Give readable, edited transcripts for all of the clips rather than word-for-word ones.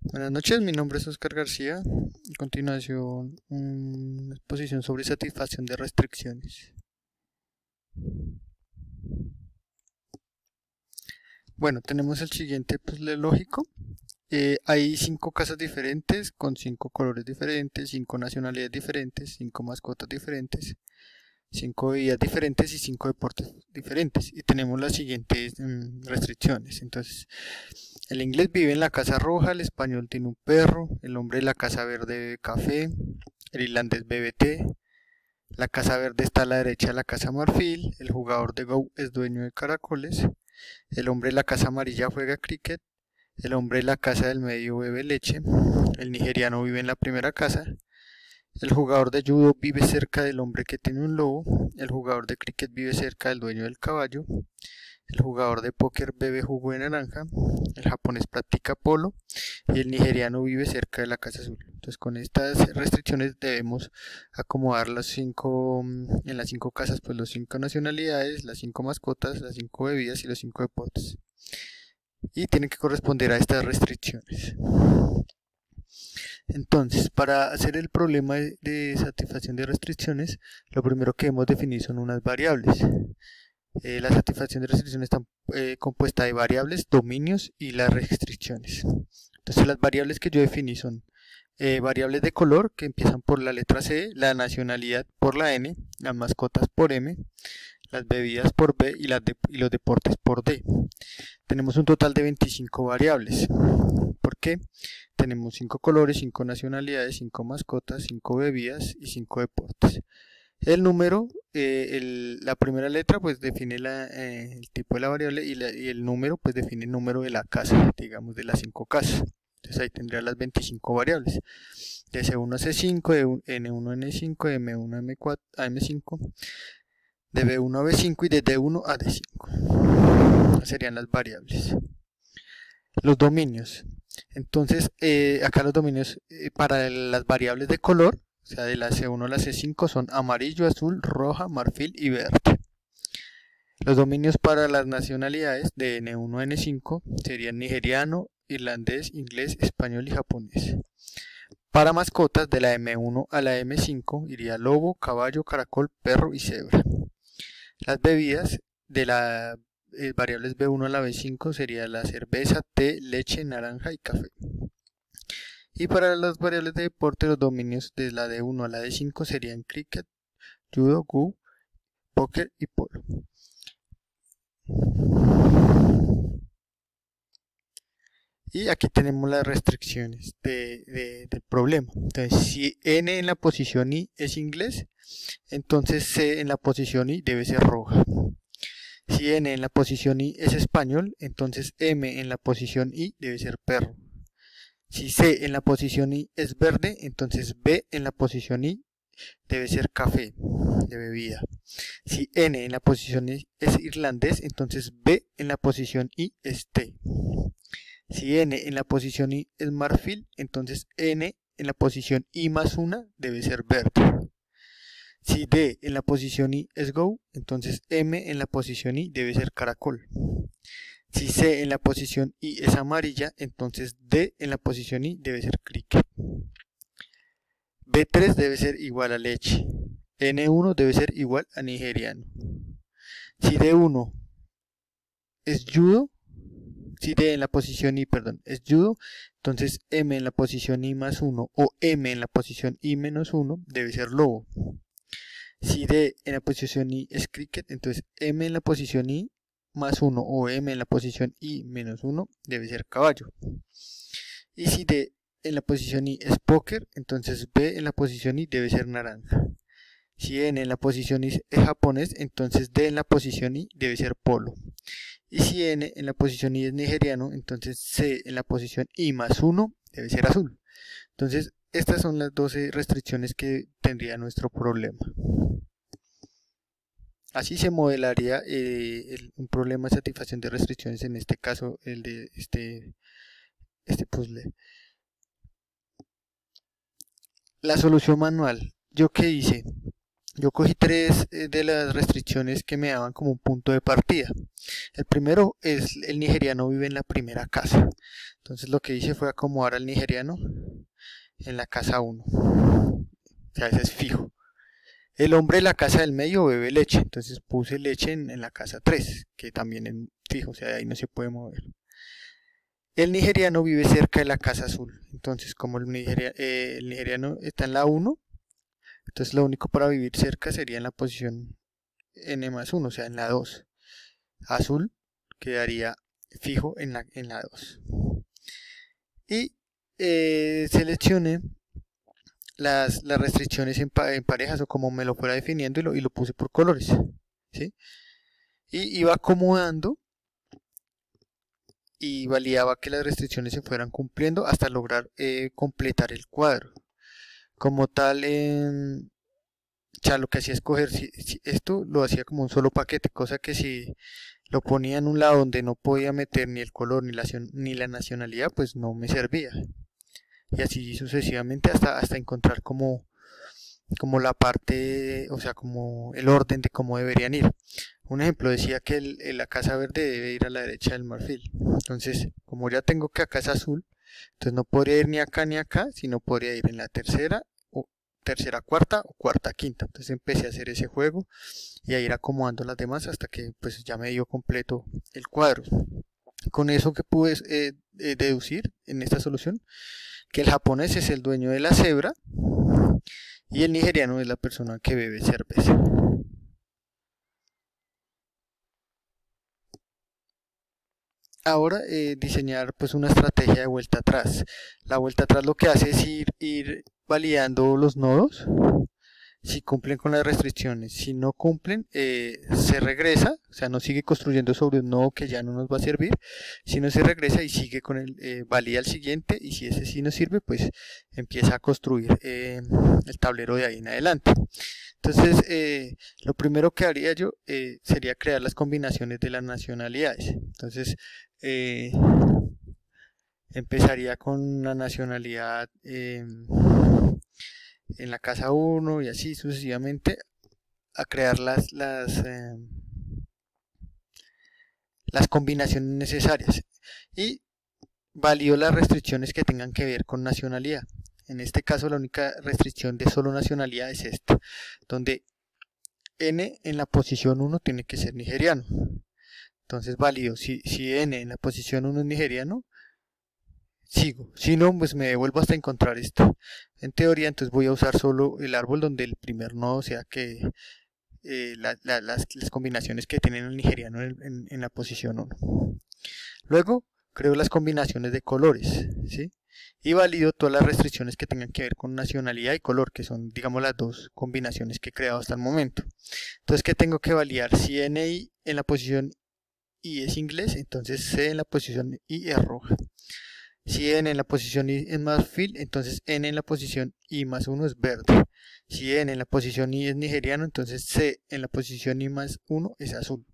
Buenas noches, mi nombre es Oscar García. A continuación, una exposición sobre satisfacción de restricciones. Bueno, tenemos el siguiente puzzle lógico. Hay 5 casas diferentes con 5 colores diferentes, 5 nacionalidades diferentes, 5 mascotas diferentes, 5 bebidas diferentes y 5 deportes diferentes. Y tenemos las siguientes restricciones. Entonces, el inglés vive en la casa roja, el español tiene un perro, el hombre de la casa verde bebe café, el irlandés bebe té, la casa verde está a la derecha de la casa marfil, el jugador de Go es dueño de caracoles, el hombre de la casa amarilla juega cricket, el hombre de la casa del medio bebe leche, el nigeriano vive en la primera casa, el jugador de judo vive cerca del hombre que tiene un lobo, el jugador de cricket vive cerca del dueño del caballo, el jugador de póker bebe jugo de naranja, el japonés practica polo y el nigeriano vive cerca de la casa azul. Entonces con estas restricciones debemos acomodar en las 5 casas pues los 5 nacionalidades, las 5 mascotas, las 5 bebidas y los 5 deportes. Y tienen que corresponder a estas restricciones. Entonces, para hacer el problema de satisfacción de restricciones, lo primero que debemos definir son unas variables. La satisfacción de restricciones está compuesta de variables, dominios y las restricciones. Entonces las variables que yo definí son variables de color que empiezan por la letra C, la nacionalidad por la N, las mascotas por M, las bebidas por B y los deportes por D. Tenemos un total de 25 variables. ¿Por qué? Tenemos 5 colores, 5 nacionalidades, 5 mascotas, 5 bebidas y 5 deportes. El número, la primera letra pues define el tipo de la variable y el número pues define el número de la casa, digamos de las 5 casas. Entonces ahí tendría las 25 variables. De C1 a C5, de N1 a N5, de M1 a M4 a M5, de B1 a B5 y de D1 a D5. Esas serían las variables. Los dominios. Entonces acá los dominios para las variables de color, o sea, de la C1 a la C5 son amarillo, azul, roja, marfil y verde. Los dominios para las nacionalidades de N1 a N5 serían nigeriano, irlandés, inglés, español y japonés. Para mascotas de la M1 a la M5 iría lobo, caballo, caracol, perro y cebra. Las bebidas de las variables B1 a la B5 sería la cerveza, té, leche, naranja y café. Y para las variables de deporte, los dominios de la D1 a la D5 serían cricket, judo, go, póker y polo. Y aquí tenemos las restricciones del problema. Entonces, si N en la posición I es inglés, entonces C en la posición I debe ser roja. Si N en la posición I es español, entonces M en la posición I debe ser perro. Si C en la posición I es verde, entonces B en la posición I debe ser café, de bebida. Si N en la posición I es irlandés, entonces B en la posición I es té. Si N en la posición I es marfil, entonces N en la posición I más 1 debe ser verde. Si D en la posición I es go, entonces M en la posición I debe ser caracol. Si C en la posición I es amarilla, entonces D en la posición I debe ser cricket. B3 debe ser igual a leche. N1 debe ser igual a nigeriano. Si D1 es judo, si D en la posición I, es judo, entonces M en la posición I más 1 o M en la posición I menos 1 debe ser lobo. Si D en la posición I es cricket, entonces M en la posición I más 1 o M en la posición I menos 1 debe ser caballo. Y si D en la posición I es póker, entonces B en la posición I debe ser naranja. Si N en la posición I es japonés, entonces D en la posición I debe ser polo. Y si N en la posición I es nigeriano, entonces C en la posición I más 1 debe ser azul. Entonces, estas son las 12 restricciones que tendría nuestro problema. Así se modelaría un problema de satisfacción de restricciones, en este caso el de este puzzle. La solución manual. ¿Yo qué hice? yo cogí tres de las restricciones que me daban como un punto de partida. El primero es el nigeriano vive en la primera casa. Entonces lo que hice fue acomodar al nigeriano en la casa 1. O sea, ese es fijo. El hombre de la casa del medio bebe leche. Entonces puse leche en la casa 3, que también es fijo, o sea, ahí no se puede mover. El nigeriano vive cerca de la casa azul. Entonces, como el nigeriano está en la 1, entonces lo único para vivir cerca sería en la posición n+1, o sea, en la 2. Azul quedaría fijo en la 2. Y seleccioné las restricciones en parejas o como me lo fuera definiendo y lo puse por colores. ¿Sí? Y iba acomodando y validaba que las restricciones se fueran cumpliendo hasta lograr completar el cuadro. Como tal, ya lo que hacía es coger esto, lo hacía como un solo paquete, cosa que si lo ponía en un lado donde no podía meter ni el color ni la nacionalidad, pues no me servía. Y así sucesivamente hasta encontrar como la parte, o sea, como el orden de cómo deberían ir. Un ejemplo decía que la casa verde debe ir a la derecha del marfil. Entonces, como ya tengo que acá es azul, entonces no podría ir ni acá, sino podría ir en la tercera, o tercera cuarta o cuarta quinta. Entonces empecé a hacer ese juego y a ir acomodando las demás hasta que pues ya me dio completo el cuadro. Con eso que pude deducir en esta solución, que el japonés es el dueño de la cebra y el nigeriano es la persona que bebe cerveza. Ahora diseñar pues una estrategia de vuelta atrás. La vuelta atrás lo que hace es ir validando los nodos si cumplen con las restricciones. Si no cumplen, se regresa, o sea, no sigue construyendo sobre un nodo que ya no nos va a servir, sino se regresa y sigue con valida el siguiente, y si ese sí no sirve, pues empieza a construir el tablero de ahí en adelante. Entonces, lo primero que haría yo sería crear las combinaciones de las nacionalidades. Entonces, empezaría con la nacionalidad en la casa 1 y así sucesivamente a crear las combinaciones necesarias y valido las restricciones que tengan que ver con nacionalidad. En este caso la única restricción de solo nacionalidad es esta, donde n en la posición 1 tiene que ser nigeriano. Entonces válido, si n en la posición 1 es nigeriano, sigo, si no, pues me devuelvo hasta encontrar esto. En teoría, entonces voy a usar solo el árbol donde el primer nodo sea que las combinaciones que tienen el nigeriano en la posición 1. Luego, creo las combinaciones de colores, ¿sí? Y valido todas las restricciones que tengan que ver con nacionalidad y color, que son, digamos, las dos combinaciones que he creado hasta el momento. Entonces, ¿qué tengo que validar? Si NI en la posición I es inglés, entonces C en la posición I es roja. Si n en la posición I es marfil, entonces n en la posición I+1 es verde. Si n en la posición I es nigeriano, entonces C en la posición I+1 es azul.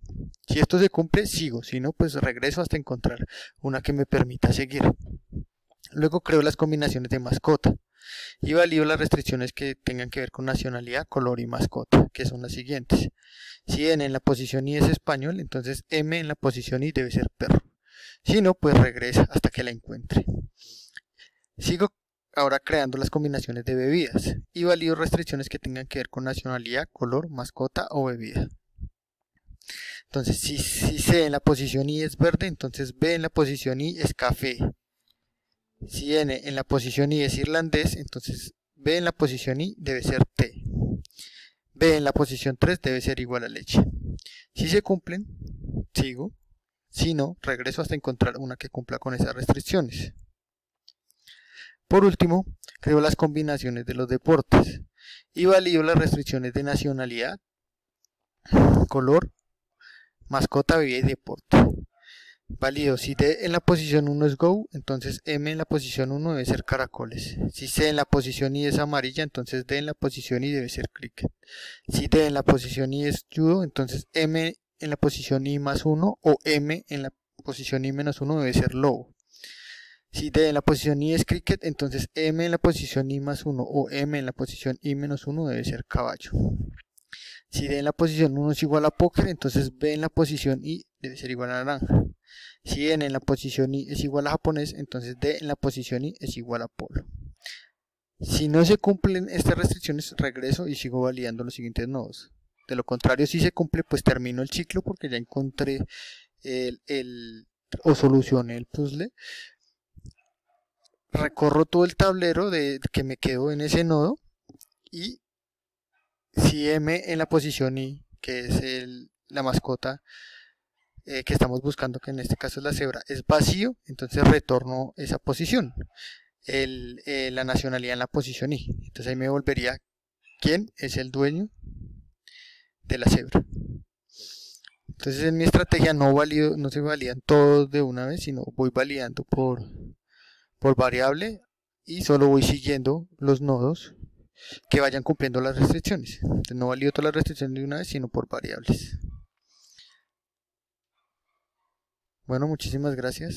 Si esto se cumple, sigo. Si no, pues regreso hasta encontrar una que me permita seguir. Luego creo las combinaciones de mascota y valido las restricciones que tengan que ver con nacionalidad, color y mascota, que son las siguientes. Si n en la posición I es español, entonces m en la posición I debe ser perro. Si no, pues regresa hasta que la encuentre. Sigo ahora creando las combinaciones de bebidas y valido restricciones que tengan que ver con nacionalidad, color, mascota o bebida. Entonces, si C en la posición I es verde, entonces B en la posición I es café. Si N en la posición I es irlandés, entonces B en la posición I debe ser té. B en la posición 3 debe ser igual a leche. Si se cumplen, sigo. Si no, regreso hasta encontrar una que cumpla con esas restricciones. Por último, creo las combinaciones de los deportes y valido las restricciones de nacionalidad, color, mascota, bebida y deporte. Valido, si D en la posición 1 es Go, entonces M en la posición 1 debe ser caracoles. Si C en la posición I es amarilla, entonces D en la posición I debe ser cricket. Si D en la posición I es judo, entonces M en la posición I+1 o M en la posición I-1 debe ser lobo. Si D en la posición I es cricket, entonces M en la posición I+1 o M en la posición I-1 debe ser caballo. Si D en la posición 1 es igual a póker, entonces B en la posición I debe ser igual a naranja. Si N en la posición I es igual a japonés, entonces D en la posición I es igual a polo. Si no se cumplen estas restricciones, regreso y sigo validando los siguientes nodos. De lo contrario, si se cumple, pues termino el ciclo porque ya encontré o solucioné el puzzle. Recorro todo el tablero que me quedó en ese nodo y si M en la posición I, que es la mascota que estamos buscando, que en este caso es la cebra, es vacío, entonces retorno esa posición. La nacionalidad en la posición I. Entonces ahí me volvería quién es el dueño de la cebra. Entonces en mi estrategia no se validan todos de una vez, sino voy validando por variable y solo voy siguiendo los nodos que vayan cumpliendo las restricciones. Entonces no valido todas las restricciones de una vez, sino por variables. Bueno, muchísimas gracias.